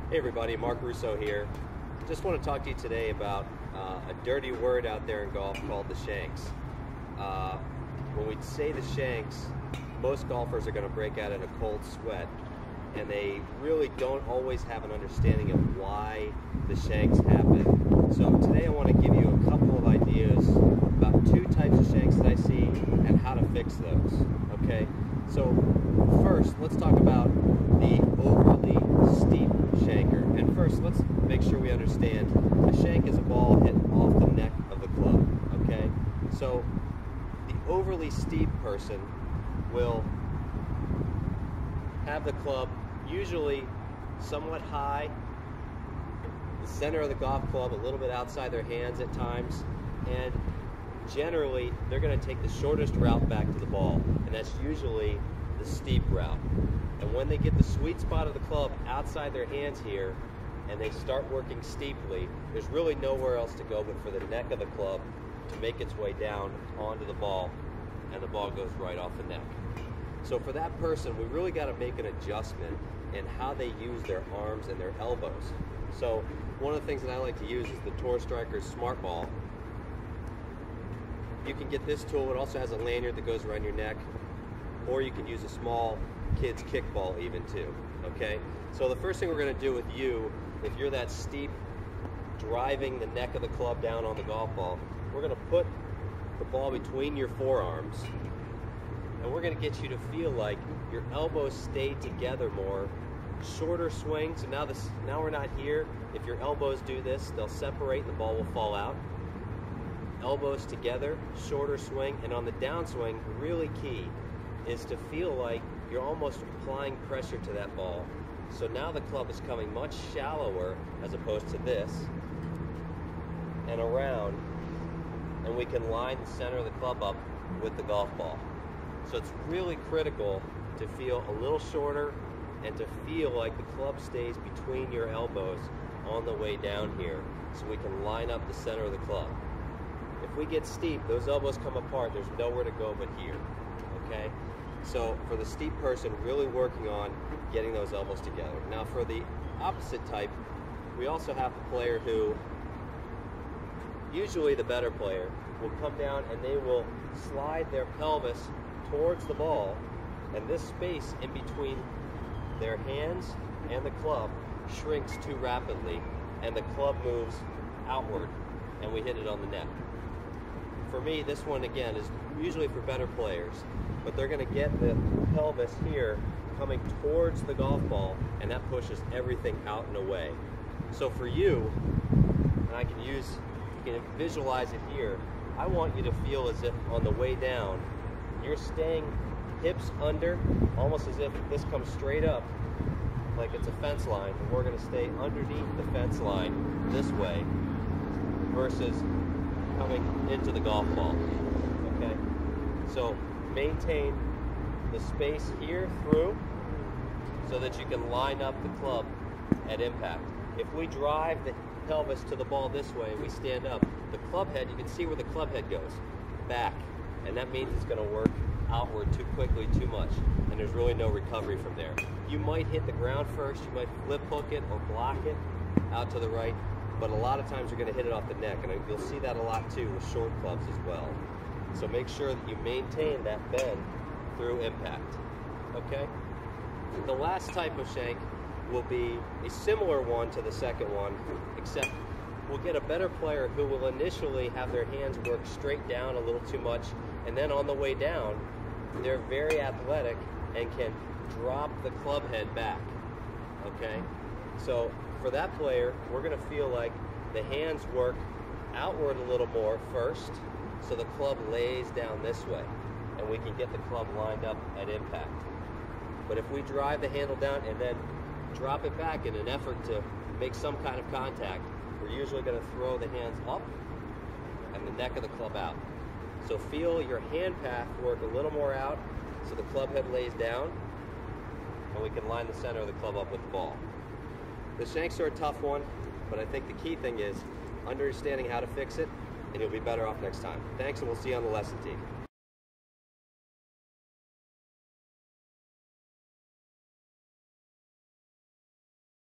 Hey everybody, Mark Russo here. Just want to talk to you today about a dirty word out there in golf called the shanks. When we say the shanks, most golfers are going to break out in a cold sweat, and they really don't always have an understanding of why the shanks happen. So today I want to give you a couple of ideas about two types of shanks that I see and how to fix those. Okay? So first, let's talk about the overly steep shanker. And first, let's make sure we understand a shank is a ball hit off the neck of the club. Okay? So the overly steep person will have the club usually somewhat high, the center of the golf club a little bit outside their hands at times, and generally they're going to take the shortest route back to the ball, and that's usually the steep route. And when they get the sweet spot of the club outside their hands here and they start working steeply, there's really nowhere else to go but for the neck of the club to make its way down onto the ball, and the ball goes right off the neck. So for that person, we really got to make an adjustment in how they use their arms and their elbows. So one of the things that I like to use is the Tour Striker Smart Ball. You can get this tool. It also has a lanyard that goes around your neck, or you can use a small kid's kickball even too. Okay? So the first thing we're going to do with you, if you're that steep, driving the neck of the club down on the golf ball, we're going to put the ball between your forearms, and we're going to get you to feel like your elbows stay together more. Shorter swing. So now we're not here. If your elbows do this, they'll separate and the ball will fall out. Elbows together, shorter swing, and on the downswing, really key is to feel like you're almost applying pressure to that ball. So now the club is coming much shallower as opposed to this, and around, and we can line the center of the club up with the golf ball. So it's really critical to feel a little shorter and to feel like the club stays between your elbows on the way down here, so we can line up the center of the club. If we get steep, those elbows come apart, there's nowhere to go but here. Okay? So for the steep person, really working on getting those elbows together. Now for the opposite type, we also have the player who, usually the better player, will come down and they will slide their pelvis towards the ball, and this space in between their hands and the club shrinks too rapidly, and the club moves outward, and we hit it on the neck. For me, this one again is usually for better players, but they're going to get the pelvis here coming towards the golf ball, and that pushes everything out and away. So for you, and you can visualize it here, I want you to feel as if on the way down, you're staying hips under, almost as if this comes straight up, like it's a fence line, and we're going to stay underneath the fence line this way, versus coming into the golf ball. Okay? So maintain the space here through so that you can line up the club at impact. If we drive the pelvis to the ball this way, we stand up, the club head, you can see where the club head goes, back, and that means it's going to work outward too quickly, too much, and there's really no recovery from there. You might hit the ground first, you might flip hook it or block it out to the right, but a lot of times you're going to hit it off the neck, and you'll see that a lot too with short clubs as well. So make sure that you maintain that bend through impact. Okay? The last type of shank will be a similar one to the second one, except we'll get a better player who will initially have their hands work straight down a little too much, and then on the way down, they're very athletic and can drop the club head back. Okay? So for that player, we're going to feel like the hands work outward a little more first, so the club lays down this way, and we can get the club lined up at impact. But if we drive the handle down and then drop it back in an effort to make some kind of contact, we're usually going to throw the hands up and the neck of the club out. So feel your hand path work a little more out so the club head lays down, and we can line the center of the club up with the ball. The shanks are a tough one, but I think the key thing is understanding how to fix it, and you'll be better off next time. Thanks, and we'll see you on the lesson team.